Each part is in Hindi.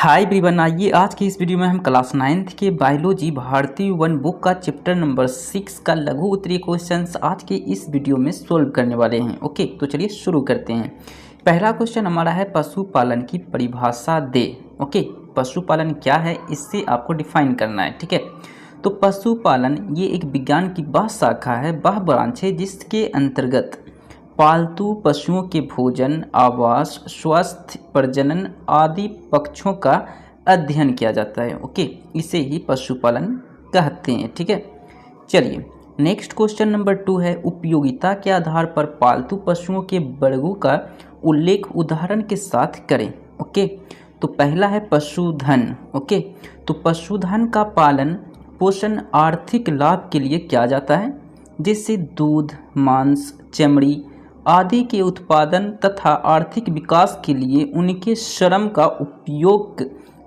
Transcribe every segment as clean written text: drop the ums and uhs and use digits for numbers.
हाय एवरीवन, आइए आज की इस वीडियो में हम क्लास 9th के बायोलॉजी भारतीय वन बुक का चैप्टर नंबर 6 का लघु उत्तरीय क्वेश्चंस आज के इस वीडियो में सोल्व करने वाले हैं। ओके, तो चलिए शुरू करते हैं। पहला क्वेश्चन हमारा है पशुपालन की परिभाषा दे। ओके, पशुपालन क्या है इससे आपको डिफाइन करना है। ठीक है, तो पशुपालन ये एक विज्ञान की वह शाखा है, वह ब्रांच है जिसके अंतर्गत पालतू पशुओं के भोजन, आवास, स्वास्थ्य, प्रजनन आदि पक्षों का अध्ययन किया जाता है। ओके, इसे ही पशुपालन कहते हैं। ठीक है, चलिए नेक्स्ट क्वेश्चन नंबर 2 है उपयोगिता के आधार पर पालतू पशुओं के वर्गों का उल्लेख उदाहरण के साथ करें। ओके, तो पहला है पशुधन। ओके, तो पशुधन का पालन पोषण आर्थिक लाभ के लिए किया जाता है, जिससे दूध, मांस, चमड़ी आदि के उत्पादन तथा आर्थिक विकास के लिए उनके श्रम का उपयोग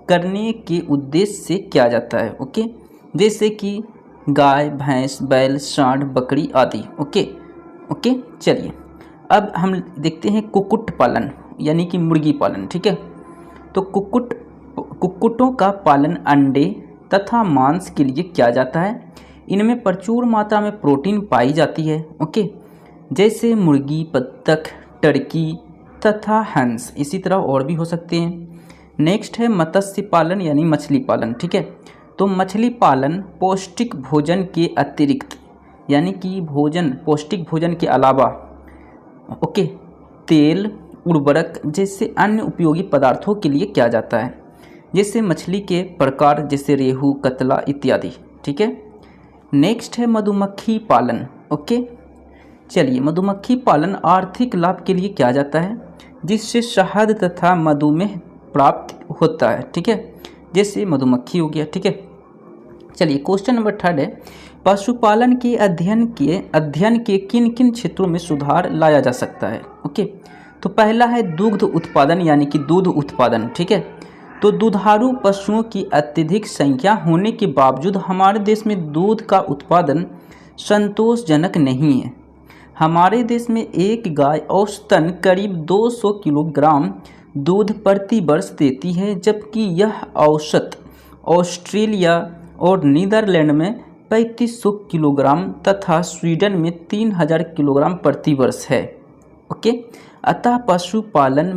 करने के उद्देश्य से किया जाता है। ओके, जैसे कि गाय, भैंस, बैल, सांड, बकरी आदि। ओके, चलिए अब हम देखते हैं कुक्कुट पालन यानी कि मुर्गी पालन। ठीक है, तो कुक्कुटों का पालन अंडे तथा मांस के लिए किया जाता है। इनमें प्रचुर मात्रा में प्रोटीन पाई जाती है। ओके, जैसे मुर्गी, बत्तख, टर्की तथा हंस, इसी तरह और भी हो सकते हैं। नेक्स्ट है मत्स्य पालन यानी मछली पालन। ठीक है, तो मछली पालन पौष्टिक भोजन के अतिरिक्त यानी कि पौष्टिक भोजन के अलावा ओके तेल, उर्वरक जैसे अन्य उपयोगी पदार्थों के लिए किया जाता है, जैसे मछली के प्रकार जैसे रेहू, कतला इत्यादि। ठीक है, नेक्स्ट है मधुमक्खी पालन। ओके, चलिए मधुमक्खी पालन आर्थिक लाभ के लिए किया जाता है, जिससे शहद तथा मधुमेह प्राप्त होता है। ठीक है, जैसे मधुमक्खी हो गया। ठीक है, चलिए क्वेश्चन नंबर 3 है पशुपालन के अध्ययन के किन किन क्षेत्रों में सुधार लाया जा सकता है। ओके, तो पहला है दुग्ध उत्पादन यानी कि दूध उत्पादन। ठीक है, तो दुधारू पशुओं की अत्यधिक संख्या होने के बावजूद हमारे देश में दूध का उत्पादन संतोषजनक नहीं है। हमारे देश में एक गाय औसतन करीब 200 किलोग्राम दूध प्रति वर्ष देती है, जबकि यह औसत ऑस्ट्रेलिया और नीदरलैंड में 3500 किलोग्राम तथा स्वीडन में 3000 किलोग्राम प्रति वर्ष है। ओके, अतः पशुपालन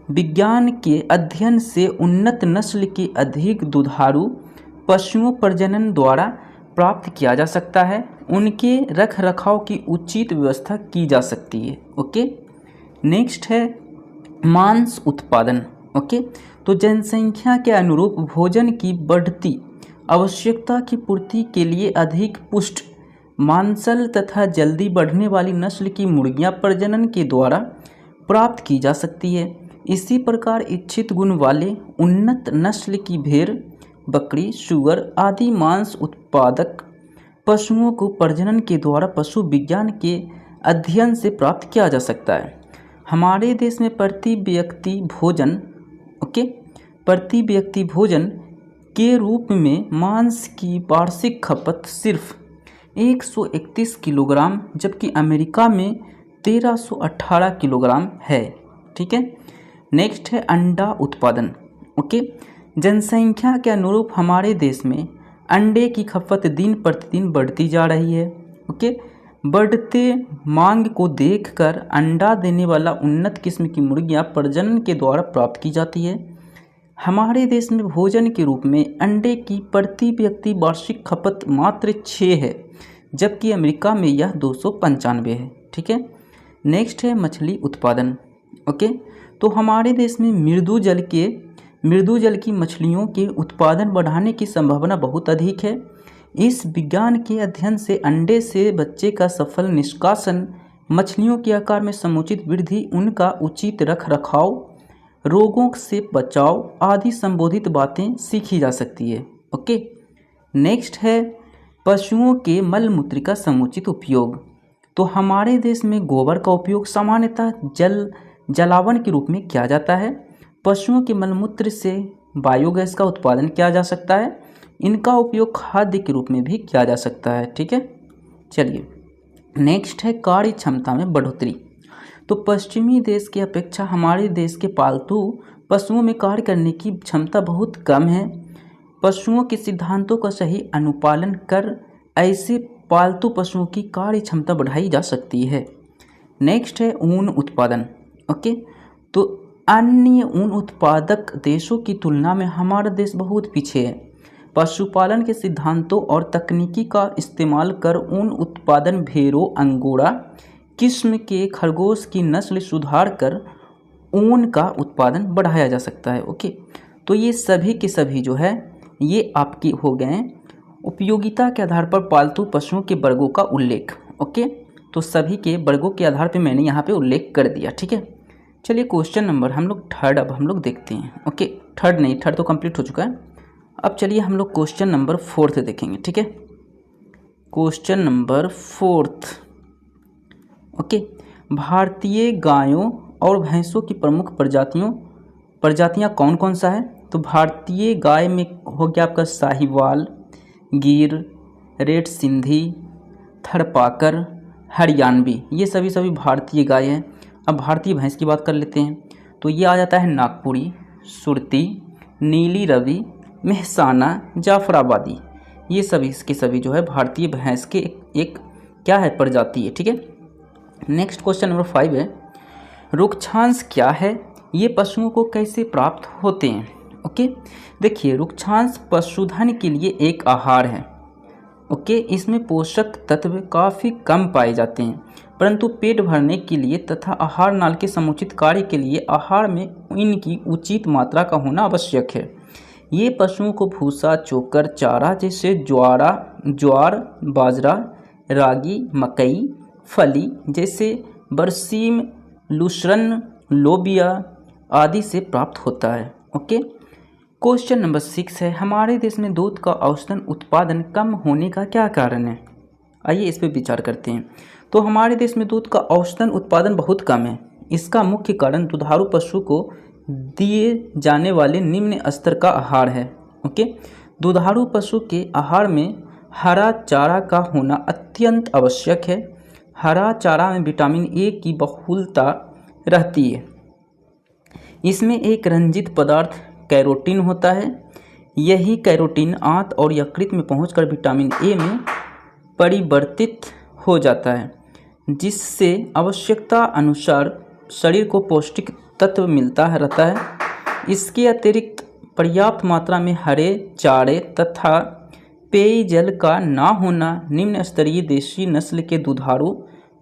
विज्ञान के अध्ययन से उन्नत नस्ल के अधिक दुधारू पशुओं प्रजनन द्वारा प्राप्त किया जा सकता है। उनके रख रखाव की उचित व्यवस्था की जा सकती है। ओके, नेक्स्ट है मांस उत्पादन। ओके, तो जनसंख्या के अनुरूप भोजन की बढ़ती आवश्यकता की पूर्ति के लिए अधिक पुष्ट, मांसल तथा जल्दी बढ़ने वाली नस्ल की मुर्गियां प्रजनन के द्वारा प्राप्त की जा सकती है। इसी प्रकार इच्छित गुण वाले उन्नत नस्ल की भेड़, बकरी, सूअर आदि मांस उत्पादक पशुओं को प्रजनन के द्वारा पशु विज्ञान के अध्ययन से प्राप्त किया जा सकता है। हमारे देश में प्रति व्यक्ति भोजन के रूप में मांस की वार्षिक खपत सिर्फ 131 किलोग्राम, जबकि अमेरिका में 1318 किलोग्राम है। ठीक है, नेक्स्ट है अंडा उत्पादन। ओके, जनसंख्या के अनुरूप हमारे देश में अंडे की खपत दिन प्रतिदिन बढ़ती जा रही है। ओके, बढ़ते मांग को देखकर अंडा देने वाला उन्नत किस्म की मुर्गियां प्रजनन के द्वारा प्राप्त की जाती है। हमारे देश में भोजन के रूप में अंडे की प्रति व्यक्ति वार्षिक खपत मात्र 6 है, जबकि अमेरिका में यह 295 है। ठीक है, नेक्स्ट है मछली उत्पादन। ओके, तो हमारे देश में मृदु जल की मछलियों के उत्पादन बढ़ाने की संभावना बहुत अधिक है। इस विज्ञान के अध्ययन से अंडे से बच्चे का सफल निष्कासन, मछलियों के आकार में समुचित वृद्धि, उनका उचित रख रखाव, रोगों से बचाव आदि संबोधित बातें सीखी जा सकती है। ओके, नेक्स्ट है पशुओं के मल मूत्र का समुचित उपयोग। तो हमारे देश में गोबर का उपयोग सामान्यतः जलावन के रूप में किया जाता है। पशुओं के मलमूत्र से बायोगैस का उत्पादन किया जा सकता है। इनका उपयोग खाद्य के रूप में भी किया जा सकता है। ठीक है, चलिए नेक्स्ट है कार्य क्षमता में बढ़ोतरी। तो पश्चिमी देश की अपेक्षा हमारे देश के पालतू पशुओं में कार्य करने की क्षमता बहुत कम है। पशुओं के सिद्धांतों का सही अनुपालन कर ऐसे पालतू पशुओं की कार्य क्षमता बढ़ाई जा सकती है। नेक्स्ट है ऊन उत्पादन। ओके, तो अन्य ऊन उत्पादक देशों की तुलना में हमारा देश बहुत पीछे है। पशुपालन के सिद्धांतों और तकनीकी का इस्तेमाल कर ऊन उत्पादन, भेड़ों, अंगोरा किस्म के खरगोश की नस्ल सुधार कर ऊन का उत्पादन बढ़ाया जा सकता है। ओके, तो ये सभी के सभी जो है ये आपके हो गए उपयोगिता के आधार पर पालतू पशुओं के वर्गों का उल्लेख। ओके, तो सभी के वर्गों के आधार पे मैंने यहाँ पे उल्लेख कर दिया। ठीक है, चलिए क्वेश्चन नंबर हम लोग थर्ड अब हम लोग देखते हैं। ओके, थर्ड तो कंप्लीट हो चुका है। अब चलिए हम लोग क्वेश्चन नंबर 4 देखेंगे। ठीक है, क्वेश्चन नंबर 4। ओके, भारतीय गायों और भैंसों की प्रमुख प्रजातियां कौन कौन सा है? तो भारतीय गाय में हो गया आपका साहिवाल, गिर, रेड सिंधी, थरपाकर, हरियाणवी, ये सभी भारतीय गाय हैं। अब भारतीय भैंस की बात कर लेते हैं, तो ये आ जाता है नागपुरी, सुरती, नीली रवि, मेहसाना, जाफराबादी। ये सभी इसके सभी जो है भारतीय भैंस के एक क्या है, प्रजाति है। ठीक है, नेक्स्ट क्वेश्चन नंबर 5 है, रुक्षांश क्या है? ये पशुओं को कैसे प्राप्त होते हैं? ओके, देखिए रुक्षांश पशुधन के लिए एक आहार है। ओके, इसमें पोषक तत्व काफ़ी कम पाए जाते हैं, परंतु पेट भरने के लिए तथा आहार नाल के समुचित कार्य के लिए आहार में इनकी उचित मात्रा का होना आवश्यक है। ये पशुओं को भूसा, चोकर, चारा जैसे ज्वार, बाजरा, रागी, मकई, फली जैसे बरसीम, लूसरन, लोबिया आदि से प्राप्त होता है। ओके, क्वेश्चन नंबर 6 है, हमारे देश में दूध का औसतन उत्पादन कम होने का क्या कारण है? आइए इस पर विचार करते हैं। तो हमारे देश में दूध का औसतन उत्पादन बहुत कम है। इसका मुख्य कारण दुधारू पशु को दिए जाने वाले निम्न स्तर का आहार है। ओके, दुधारू पशु के आहार में हरा चारा का होना अत्यंत आवश्यक है। हरा चारा में विटामिन ए की बहुलता रहती है। इसमें एक रंजित पदार्थ कैरोटीन होता है। यही कैरोटीन आंत और यकृत में पहुंचकर विटामिन ए में परिवर्तित हो जाता है, जिससे आवश्यकता अनुसार शरीर को पौष्टिक तत्व मिलता रहता है। इसके अतिरिक्त पर्याप्त मात्रा में हरे चारे तथा पेयजल का ना होना, निम्न स्तरीय देशी नस्ल के दुधारू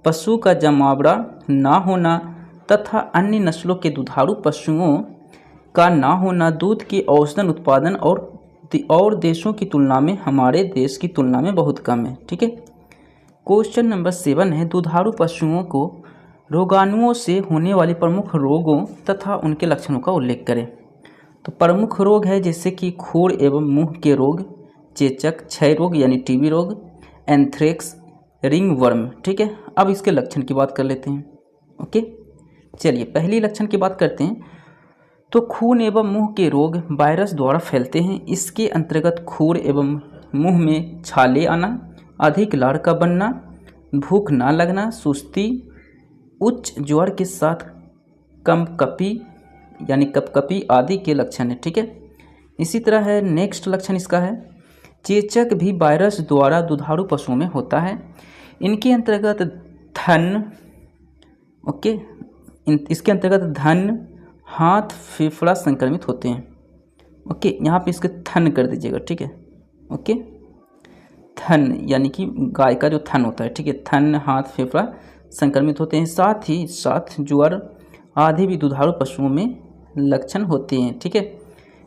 पशु का जमावड़ा ना होना तथा अन्य नस्लों के दुधारू पशुओं का ना होना दूध के औसतन उत्पादन और देशों की तुलना में, हमारे देश की तुलना में बहुत कम है। ठीक है, क्वेश्चन नंबर 7 है, दुधारू पशुओं को रोगाणुओं से होने वाले प्रमुख रोगों तथा उनके लक्षणों का उल्लेख करें। तो प्रमुख रोग है जैसे कि खुर एवं मुंह के रोग, चेचक, क्षय रोग यानी टीबी रोग, एंथ्रेक्स, रिंग वर्म। ठीक है, अब इसके लक्षण की बात कर लेते हैं। ओके, चलिए पहली लक्षण की बात करते हैं। तो खून एवं मुंह के रोग वायरस द्वारा फैलते हैं। इसके अंतर्गत खुर एवं मुंह में छाले आना, अधिक लार का बनना, भूख ना लगना, सुस्ती, उच्च ज्वर के साथ कपकपी आदि के लक्षण है। ठीक है, इसी तरह है नेक्स्ट लक्षण इसका है, चेचक भी वायरस द्वारा दुधारू पशुओं में होता है। इनके अंतर्गत इसके अंतर्गत धन, हाथ, फेफड़ा संक्रमित होते हैं। ओके, यहाँ पे इसके थन कर दीजिएगा। ठीक है, ओके, थन यानी कि गाय का जो थन होता है। ठीक है, थन, हाथ, फेफड़ा संक्रमित होते हैं। साथ ही साथ ज्वर आदि भी दुधारू पशुओं में लक्षण होते हैं। ठीक है,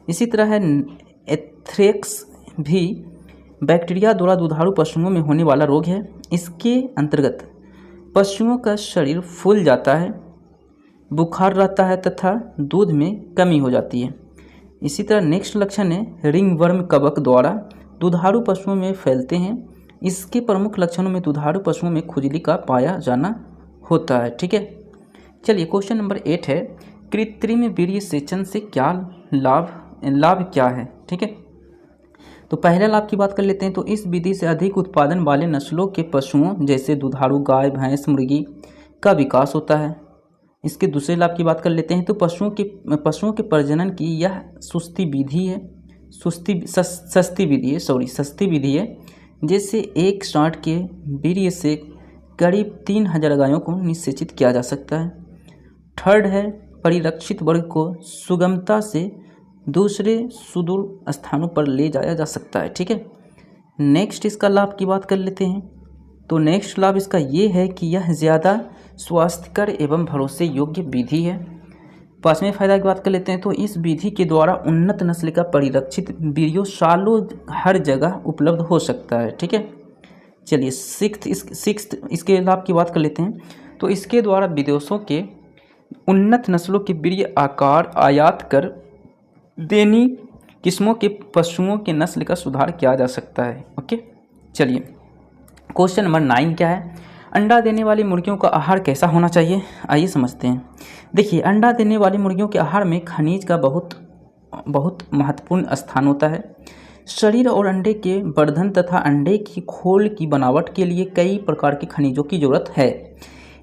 इसी तरह है एंथ्रेक्स भी बैक्टीरिया द्वारा दुधारू पशुओं में होने वाला रोग है। इसके अंतर्गत पशुओं का शरीर फूल जाता है, बुखार रहता है तथा दूध में कमी हो जाती है। इसी तरह नेक्स्ट लक्षण है रिंगवर्म कवक द्वारा दुधारू पशुओं में फैलते हैं। इसके प्रमुख लक्षणों में दुधारू पशुओं में खुजली का पाया जाना होता है। ठीक है, चलिए क्वेश्चन नंबर 8 है, कृत्रिम वीर्य सेचन से क्या लाभ क्या है? ठीक है, तो पहले लाभ की बात कर लेते हैं। तो इस विधि से अधिक उत्पादन वाले नस्लों के पशुओं जैसे दुधारू गाय, भैंस, मुर्गी का विकास होता है। इसके दूसरे लाभ की बात कर लेते हैं। तो पशुओं के प्रजनन की यह सस्ती विधि है, सस्ती विधि है, जिससे एक सांड के वीर्य से करीब 3000 गायों को निषेचित किया जा सकता है। थर्ड है, परिरक्षित वर्ग को सुगमता से दूसरे सुदूर स्थानों पर ले जाया जा सकता है। ठीक है, नेक्स्ट इसका लाभ की बात कर लेते हैं। तो नेक्स्ट लाभ इसका ये है कि यह ज़्यादा स्वास्थ्यकर एवं भरोसे योग्य विधि है। पांचवें फायदा की बात कर लेते हैं। तो इस विधि के द्वारा उन्नत नस्ल का परिरक्षित वीर्य सालों हर जगह उपलब्ध हो सकता है। ठीक है, चलिए सिक्स्थ इसके लाभ की बात कर लेते हैं। तो इसके द्वारा विदेशों के उन्नत नस्लों के वीर्य आकार आयात कर देनी किस्मों के पशुओं के नस्ल का सुधार किया जा सकता है। ओके, चलिए क्वेश्चन नंबर 9 क्या है, अंडा देने वाली मुर्गियों का आहार कैसा होना चाहिए, आइए समझते हैं। देखिए, अंडा देने वाली मुर्गियों के आहार में खनिज का बहुत महत्वपूर्ण स्थान होता है। शरीर और अंडे के वर्धन तथा अंडे की खोल की बनावट के लिए कई प्रकार के खनिजों की जरूरत है।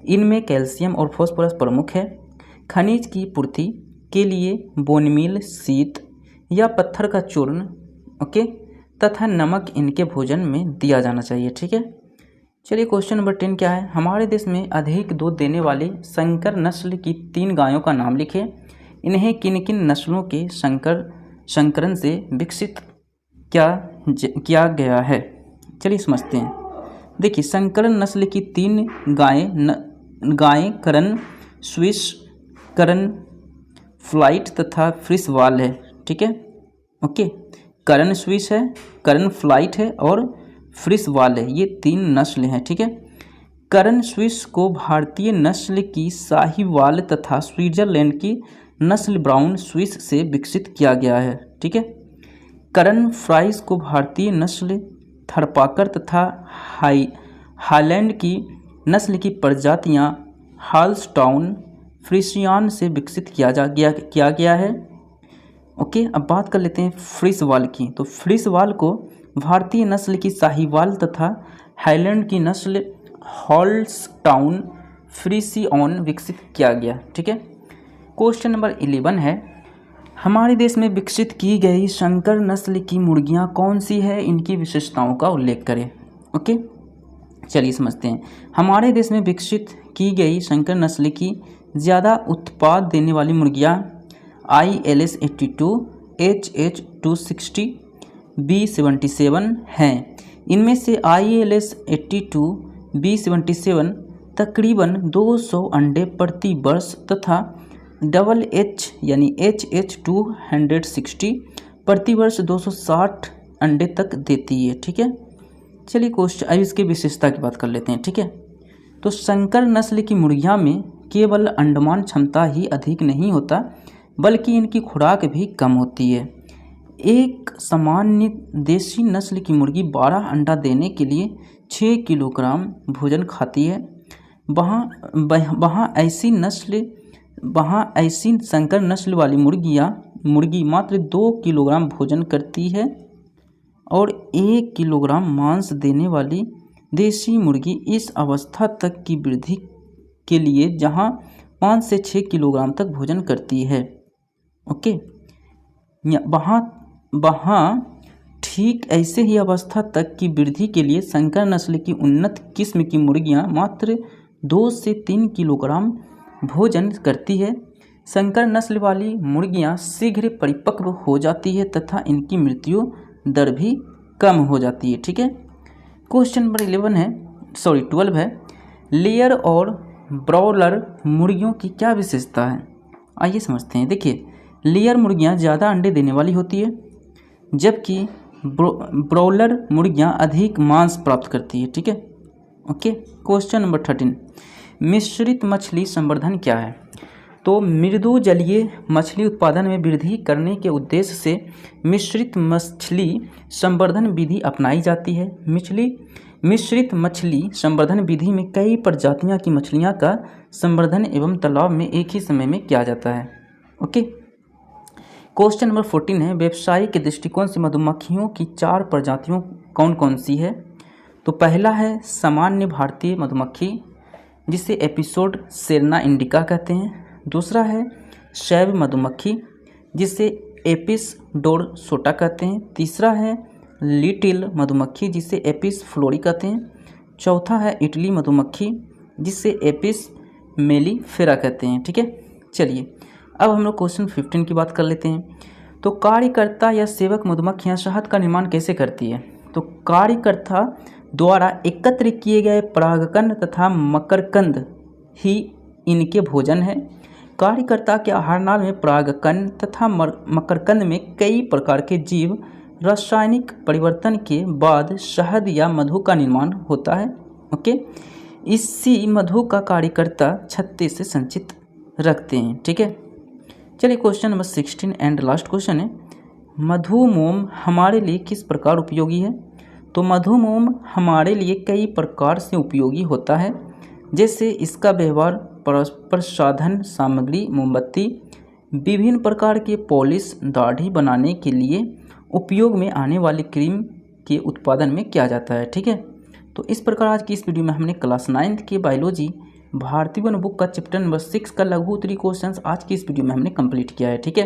इनमें कैल्शियम और फास्फोरस प्रमुख है। खनिज की पूर्ति के लिए बोनमील, शीत या पत्थर का चूर्ण ओके तथा नमक इनके भोजन में दिया जाना चाहिए। ठीक है, चलिए क्वेश्चन नंबर 10 क्या है, हमारे देश में अधिक दूध देने वाली संकर नस्ल की 3 गायों का नाम लिखें। इन्हें किन किन नस्लों के संकरण से विकसित किया गया है, चलिए समझते हैं। देखिए, संकरण नस्ल की 3 गायें करण, स्विस करण फ्लाइट तथा फ्रिस वाल है। ठीक है, ओके, करण स्विस है, करण फ्लाइट है और फ्रिस वाल है, ये 3 नस्ल हैं। ठीक है, करण स्विस को भारतीय नस्ल की साहीवाल तथा स्विट्जरलैंड की नस्ल ब्राउन स्विस से विकसित किया गया है। ठीक है, करण फ्राइस को भारतीय नस्ल थरपाकर तथा हाईलैंड की नस्ल की प्रजातियां हाल्सटाउन फ्रिसियान से विकसित किया गया है। ओके, अब बात कर लेते हैं फ्रिस वाल की। तो फ्रिस वाल को भारतीय नस्ल की साहीवाल तथा हाईलैंड की नस्ल हॉल्सटाउन फ्रिसियन विकसित किया गया। ठीक है, क्वेश्चन नंबर 11 है, हमारे देश में विकसित की गई संकर नस्ल की मुर्गियां कौन सी है, इनकी विशेषताओं का उल्लेख करें। ओके, चलिए समझते हैं। हमारे देश में विकसित की गई संकर नस्ल की ज़्यादा उत्पाद देने वाली मुर्गियां ILS 82, HH 260, B77 हैं। इनमें से ILS 82, B77 तकरीबन 200 अंडे प्रति वर्ष तथा HH यानी HH 260 प्रति वर्ष 260 अंडे तक देती है। ठीक है, चलिए क्वेश्चन अब इसकी विशेषता की बात कर लेते हैं। ठीक है, तो संकर नस्ल की मुर्गियां में केवल अंडमान क्षमता ही अधिक नहीं होता, बल्कि इनकी खुराक भी कम होती है। एक सामान्य देसी नस्ल की मुर्गी 12 अंडा देने के लिए 6 किलोग्राम भोजन खाती है। वहाँ ऐसी संकर नस्ल वाली मुर्गी मात्र 2 किलोग्राम भोजन करती है और 1 किलोग्राम मांस देने वाली देसी मुर्गी इस अवस्था तक की वृद्धि के लिए जहाँ 5 से 6 किलोग्राम तक भोजन करती है। ओके, वहाँ ठीक ऐसे ही अवस्था तक की वृद्धि के लिए संकर नस्ल की उन्नत किस्म की मुर्गियाँ मात्र 2 से 3 किलोग्राम भोजन करती है। संकर नस्ल वाली मुर्गियाँ शीघ्र परिपक्व हो जाती है तथा इनकी मृत्यु दर भी कम हो जाती है। ठीक है, क्वेश्चन नंबर 12 है, लेयर और ब्रॉयलर मुर्गियों की क्या विशेषता है, आइए समझते हैं। देखिए, लेयर मुर्गियां ज़्यादा अंडे देने वाली होती है, जबकि ब्रॉयलर मुर्गियां अधिक मांस प्राप्त करती है। ठीक है, ओके, क्वेश्चन नंबर 13, मिश्रित मछली संवर्धन क्या है। तो मृदु जलीय मछली उत्पादन में वृद्धि करने के उद्देश्य से मिश्रित मछली संवर्धन विधि अपनाई जाती है। मिश्रित मछली संवर्धन विधि में कई प्रजातियों की मछलियां का संवर्धन एवं तालाब में एक ही समय में किया जाता है। ओके, क्वेश्चन नंबर 14 है, व्यवसायिक के दृष्टिकोण से मधुमक्खियों की 4 प्रजातियों कौन कौन सी है। तो पहला है सामान्य भारतीय मधुमक्खी, जिसे एपिसोड सेरना इंडिका कहते हैं। दूसरा है शैव मधुमक्खी, जिसे एपिस डोरसोटा कहते हैं। तीसरा है लिटिल मधुमक्खी, जिसे एपिस फ्लोरी कहते हैं। चौथा है इटली मधुमक्खी, जिसे एपिस मेलिफेरा कहते हैं। ठीक है, चलिए अब हम लोग क्वेश्चन 15 की बात कर लेते हैं। तो कार्यकर्ता या सेवक मधुमक्खियाँ शहद का निर्माण कैसे करती है? तो कार्यकर्ता द्वारा एकत्र किए गए परागकण तथा मकरकंद ही इनके भोजन है। कार्यकर्ता के आहारनाल में परागकण तथा मकरकंद में कई प्रकार के जीव रासायनिक परिवर्तन के बाद शहद या मधु का निर्माण होता है। ओके, इसी मधु का कार्यकर्ता छत्ते से संचित रखते हैं। ठीक है, चलिए question number 16 and last question है, मधुमोम हमारे लिए किस प्रकार उपयोगी है? तो मधुमोम हमारे लिए कई प्रकार से उपयोगी होता है, जैसे इसका व्यवहार प्रसाधन सामग्री, मोमबत्ती, विभिन्न प्रकार के पॉलिश, दाढ़ी बनाने के लिए उपयोग में आने वाली क्रीम के उत्पादन में किया जाता है। ठीक है, तो इस प्रकार आज की इस वीडियो में हमने क्लास 9th के बायोलॉजी भारतीय वन बुक का चैप्टर नंबर 6 का लघु उत्तरीय क्वेश्चंस आज की इस वीडियो में हमने कंप्लीट किया है। ठीक है,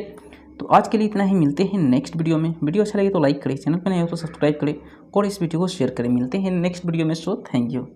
तो आज के लिए इतना ही, मिलते हैं नेक्स्ट वीडियो में। वीडियो अच्छा लगे तो लाइक करें, चैनल पर नए हो तो सब्सक्राइब करें और इस वीडियो को शेयर करें। मिलते हैं नेक्स्ट वीडियो में। So thank you.